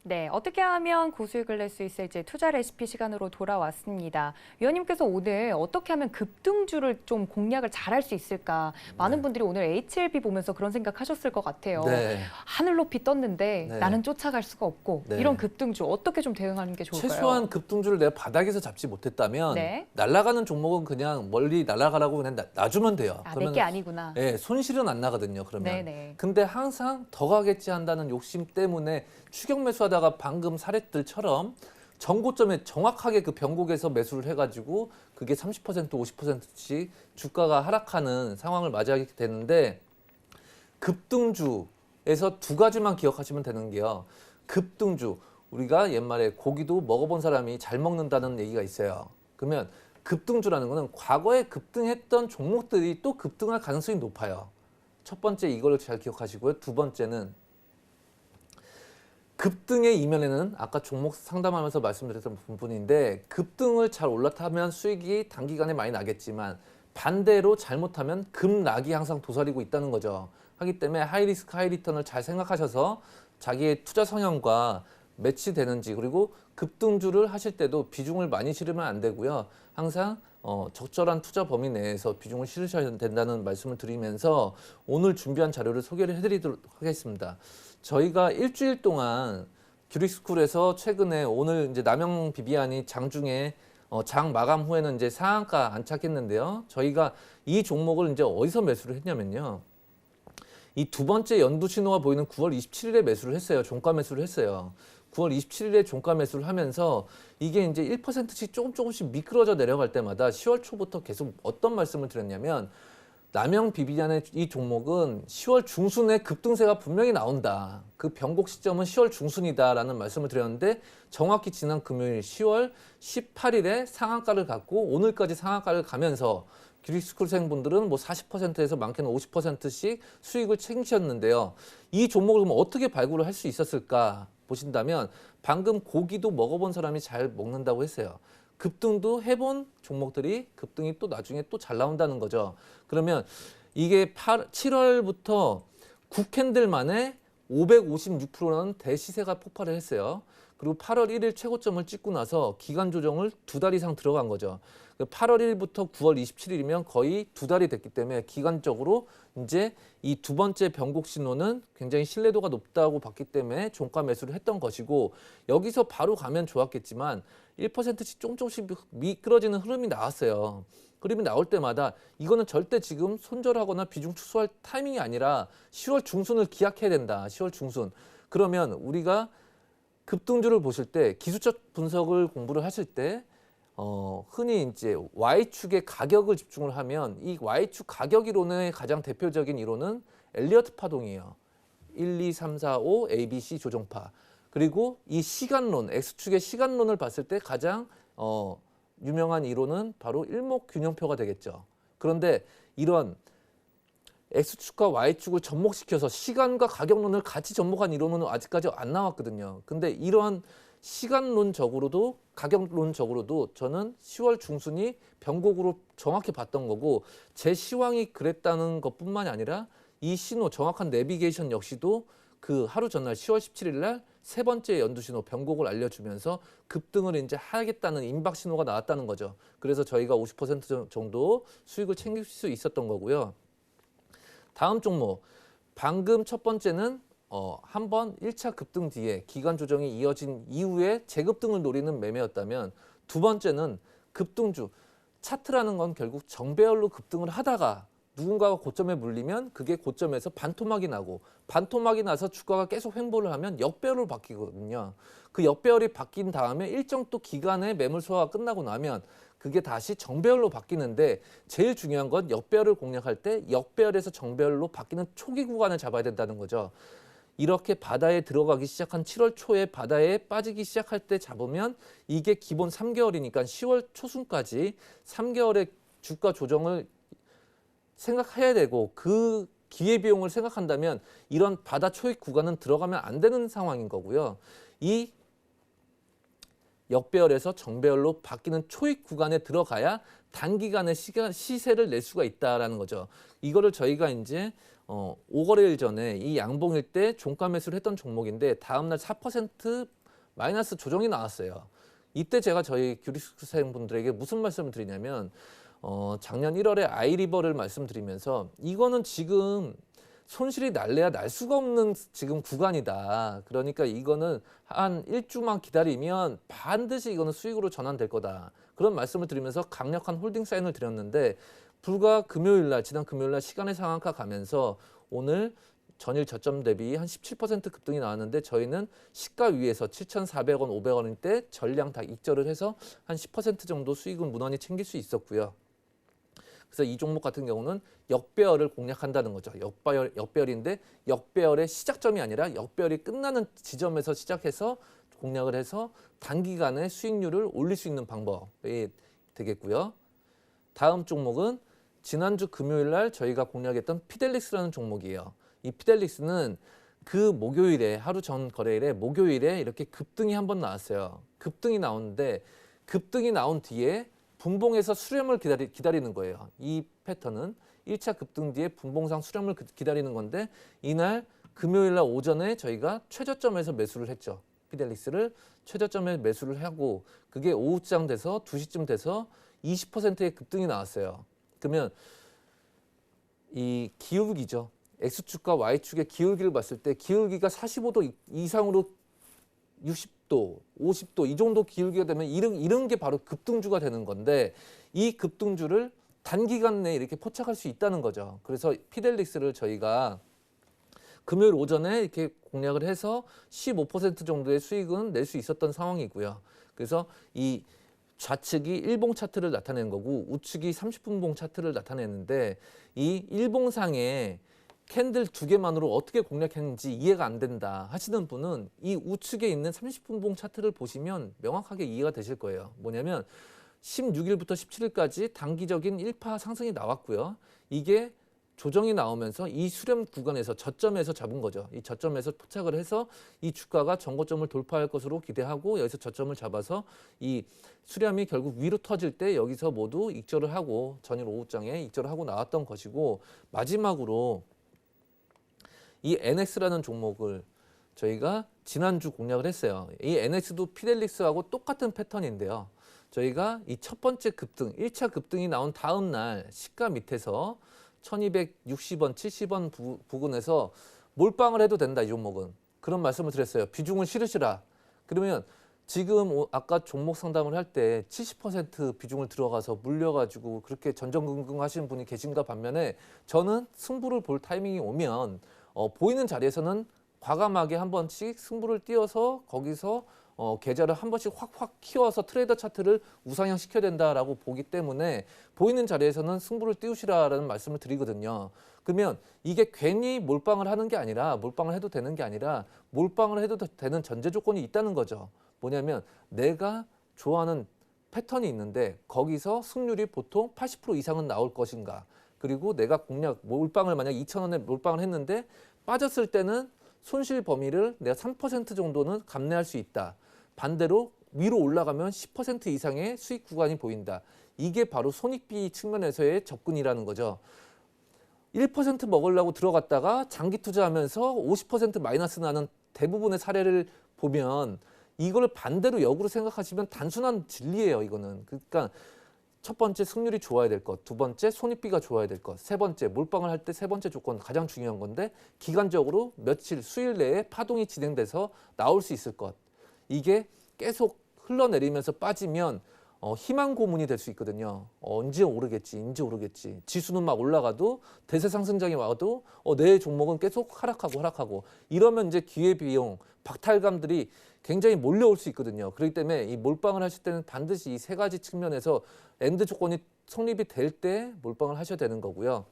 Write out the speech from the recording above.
네, 어떻게 하면 고수익을 낼 수 있을지 투자 레시피 시간으로 돌아왔습니다. 위원님께서 오늘 어떻게 하면 급등주를 좀 공략을 잘할 수 있을까? 많은 분들이 오늘 HLB 보면서 그런 생각하셨을 것 같아요. 네. 하늘 높이 떴는데 네. 나는 쫓아갈 수가 없고 네. 이런 급등주 어떻게 좀 대응하는 게 좋을까요? 최소한 급등주를 내가 바닥에서 잡지 못했다면 네. 날아가는 종목은 그냥 멀리 날아가라고 그냥 놔주면 돼요. 아, 내게 아니구나. 네, 손실은 안 나거든요. 그러면. 네네. 근데 항상 더 가겠지 한다는 욕심 때문에 추격 매수하다가 방금 사례들처럼 전고점에 정확하게 그 변곡에서 매수를 해가지고 그게 30% 50%씩 주가가 하락하는 상황을 맞이하게 되는데 급등주에서 두 가지만 기억하시면 되는 게요. 급등주, 우리가 옛말에 고기도 먹어본 사람이 잘 먹는다는 얘기가 있어요. 그러면 급등주라는 거는 과거에 급등했던 종목들이 또 급등할 가능성이 높아요. 첫 번째 이걸 잘 기억하시고요. 두 번째는 급등의 이면에는 아까 종목 상담하면서 말씀드렸던 부분인데 급등을 잘 올라타면 수익이 단기간에 많이 나겠지만 반대로 잘못하면 급락이 항상 도사리고 있다는 거죠. 하기 때문에 하이리스크 하이리턴을 잘 생각하셔서 자기의 투자 성향과 매치되는지 그리고 급등주를 하실 때도 비중을 많이 실으면 안 되고요. 항상 적절한 투자 범위 내에서 비중을 실으셔야 된다는 말씀을 드리면서 오늘 준비한 자료를 소개를 해드리도록 하겠습니다. 저희가 일주일 동안 규릭스쿨에서 최근에 오늘 이제 남영 비비안이 장중에 장 마감 후에는 이제 상한가 안착했는데요. 저희가 이 종목을 이제 어디서 매수를 했냐면요. 이 두 번째 연두 신호가 보이는 9월 27일에 매수를 했어요. 종가 매수를 했어요. 9월 27일에 종가 매수를 하면서 이게 이제 1%씩 조금씩 미끄러져 내려갈 때마다 10월 초부터 계속 어떤 말씀을 드렸냐면 남영 비비안의 이 종목은 10월 중순에 급등세가 분명히 나온다. 그 변곡 시점은 10월 중순이다라는 말씀을 드렸는데 정확히 지난 금요일 10월 18일에 상한가를 갖고 오늘까지 상한가를 가면서 규릭스쿨생분들은 뭐 40%에서 많게는 50%씩 수익을 챙기셨는데요. 이 종목을 그럼 어떻게 발굴을 할 수 있었을까 보신다면 방금 고기도 먹어본 사람이 잘 먹는다고 했어요. 급등도 해본 종목들이 급등이 또 나중에 또 잘 나온다는 거죠. 그러면 이게 7월부터 9캔들 만에 556%는 대시세가 폭발을 했어요. 그리고 8월 1일 최고점을 찍고 나서 기간 조정을 2달 이상 들어간 거죠. 8월 1일부터 9월 27일이면 거의 2달이 됐기 때문에 기간적으로 이제 이 두 번째 변곡 신호는 굉장히 신뢰도가 높다고 봤기 때문에 종가 매수를 했던 것이고 여기서 바로 가면 좋았겠지만 1%씩 조금씩 미끄러지는 흐름이 나왔어요. 흐름이 나올 때마다 이거는 절대 지금 손절하거나 비중 축소할 타이밍이 아니라 10월 중순을 기약해야 된다. 10월 중순. 그러면 우리가 급등주를 보실 때 기술적 분석을 공부를 하실 때 흔히 이제 Y축의 가격을 집중을 하면 이 Y축 가격 이론의 가장 대표적인 이론은 엘리어트 파동이에요. 1, 2, 3, 4, 5, A, B, C 조정파. 그리고 이 시간론, X축의 시간론을 봤을 때 가장 유명한 이론은 바로 일목균형표가 되겠죠. 그런데 이런 X축과 Y축을 접목시켜서 시간과 가격론을 같이 접목한 이론은 아직까지 안 나왔거든요. 근데 이런 시간론적으로도 가격론적으로도 저는 10월 중순이 변곡으로 정확히 봤던 거고 제 시황이 그랬다는 것뿐만이 아니라 이 신호 정확한 내비게이션 역시도 그 하루 전날 10월 17일 날 세 번째 연두 신호 변곡을 알려주면서 급등을 이제 하겠다는 임박 신호가 나왔다는 거죠. 그래서 저희가 50% 정도 수익을 챙길 수 있었던 거고요. 다음 종목 방금 첫 번째는 한번 1차 급등 뒤에 기간 조정이 이어진 이후에 재급등을 노리는 매매였다면 두 번째는 급등주 차트라는 건 결국 정배열로 급등을 하다가 누군가가 고점에 물리면 그게 고점에서 반토막이 나고 반토막이 나서 주가가 계속 횡보를 하면 역배열로 바뀌거든요. 그 역배열이 바뀐 다음에 일정 또 기간의 매물 소화가 끝나고 나면 그게 다시 정배열로 바뀌는데 제일 중요한 건 역배열을 공략할 때 역배열에서 정배열로 바뀌는 초기 구간을 잡아야 된다는 거죠. 이렇게 바다에 들어가기 시작한 7월 초에 바다에 빠지기 시작할 때 잡으면 이게 기본 3개월이니까 10월 초순까지 3개월의 주가 조정을 생각해야 되고 그 기회비용을 생각한다면 이런 바다 초입 구간은 들어가면 안 되는 상황인 거고요. 이 역배열에서 정배열로 바뀌는 초입 구간에 들어가야 단기간에 시세를 낼 수가 있다라는 거죠. 이거를 저희가 이제 5거래일 전에 이 양봉일 때 종가 매수를 했던 종목인데 다음날 4% 마이너스 조정이 나왔어요. 이때 제가 저희 교육생분들에게 무슨 말씀을 드리냐면 작년 1월에 아이리버를 말씀드리면서 이거는 지금 손실이 날래야 날 수가 없는 지금 구간이다. 그러니까 이거는 한 1주만 기다리면 반드시 이거는 수익으로 전환될 거다. 그런 말씀을 드리면서 강력한 홀딩 사인을 드렸는데 불과 지난 금요일 날 시간의 상한가 가면서 오늘 전일 저점 대비 한 17% 급등이 나왔는데 저희는 시가 위에서 7,400원, 500원일 때 전량 다 익절을 해서 한 10% 정도 수익은 무난히 챙길 수 있었고요. 그래서 이 종목 같은 경우는 역배열을 공략한다는 거죠. 역배열인데 역배열의 시작점이 아니라 역배열이 끝나는 지점에서 시작해서 공략을 해서 단기간에 수익률을 올릴 수 있는 방법이 되겠고요. 다음 종목은 지난주 금요일 날 저희가 공략했던 피델릭스라는 종목이에요. 이 피델릭스는 그 목요일에 하루 전 거래일에 목요일에 이렇게 급등이 한번 나왔어요. 급등이 나오는데 급등이 나온 뒤에 분봉에서 수렴을 기다리는 거예요. 이 패턴은 1차 급등 뒤에 분봉상 수렴을 기다리는 건데 이날 금요일 날 오전에 저희가 최저점에서 매수를 했죠. 피델릭스를 최저점에 매수를 하고 그게 오후장 돼서 2시쯤 돼서 20%의 급등이 나왔어요. 그러면 이 기울기죠. X축과 Y축의 기울기를 봤을 때 기울기가 45도 이상으로 60도, 50도 이 정도 기울기가 되면 이런 게 바로 급등주가 되는 건데 이 급등주를 단기간 내에 이렇게 포착할 수 있다는 거죠. 그래서 피델릭스를 저희가 금요일 오전에 이렇게 공략을 해서 15% 정도의 수익은 낼 수 있었던 상황이고요. 그래서 이 좌측이 일봉 차트를 나타낸 거고 우측이 30분봉 차트를 나타내는데 이 일봉상에 캔들 2개만으로 어떻게 공략했는지 이해가 안 된다 하시는 분은 이 우측에 있는 30분봉 차트를 보시면 명확하게 이해가 되실 거예요. 뭐냐면 16일부터 17일까지 단기적인 1파 상승이 나왔고요. 이게 조정이 나오면서 이 수렴 구간에서 저점에서 잡은 거죠. 이 저점에서 포착을 해서 이 주가가 정고점을 돌파할 것으로 기대하고 여기서 저점을 잡아서 이 수렴이 결국 위로 터질 때 여기서 모두 익절을 하고 전일 오후장에 익절을 하고 나왔던 것이고 마지막으로 이 NX라는 종목을 저희가 지난주 공략을 했어요. 이 NX도 피델릭스하고 똑같은 패턴인데요. 저희가 이 첫 번째 급등, 1차 급등이 나온 다음 날 시가 밑에서 1260원, 70원 부근에서 몰빵을 해도 된다, 이 종목은. 그런 말씀을 드렸어요. 비중을 실으시라. 그러면 지금 아까 종목 상담을 할 때 70% 비중을 들어가서 물려가지고 그렇게 전전긍긍 하시는 분이 계신가 반면에 저는 승부를 볼 타이밍이 오면 보이는 자리에서는 과감하게 한 번씩 승부를 띄워서 거기서 계좌를 한 번씩 확확 키워서 트레이더 차트를 우상향 시켜야 된다라고 보기 때문에 보이는 자리에서는 승부를 띄우시라라는 말씀을 드리거든요. 그러면 이게 괜히 몰빵을 하는 게 아니라 몰빵을 해도 되는 게 아니라 몰빵을 해도 되는 전제 조건이 있다는 거죠. 뭐냐면 내가 좋아하는 패턴이 있는데 거기서 승률이 보통 80% 이상은 나올 것인가. 그리고 내가 몰빵을 만약 2,000원에 몰빵을 했는데 빠졌을 때는 손실 범위를 내가 3% 정도는 감내할 수 있다. 반대로 위로 올라가면 10% 이상의 수익 구간이 보인다. 이게 바로 손익비 측면에서의 접근이라는 거죠. 1% 먹으려고 들어갔다가 장기 투자하면서 50% 마이너스 나는 대부분의 사례를 보면 이걸 반대로 역으로 생각하시면 단순한 진리예요, 이거는. 그러니까 첫 번째 승률이 좋아야 될 것, 두 번째 손익비가 좋아야 될 것, 세 번째 몰빵을 할 때 세 번째 조건 가장 중요한 건데 기간적으로 며칠, 수일 내에 파동이 진행돼서 나올 수 있을 것. 이게 계속 흘러내리면서 빠지면 희망 고문이 될 수 있거든요. 언제 오르겠지, 언제 오르겠지. 지수는 막 올라가도 대세 상승장이 와도 내 종목은 계속 하락하고 이러면 이제 기회비용, 박탈감들이 굉장히 몰려올 수 있거든요. 그렇기 때문에 이 몰빵을 하실 때는 반드시 이 세 가지 측면에서 엔드 조건이 성립이 될 때 몰빵을 하셔야 되는 거고요.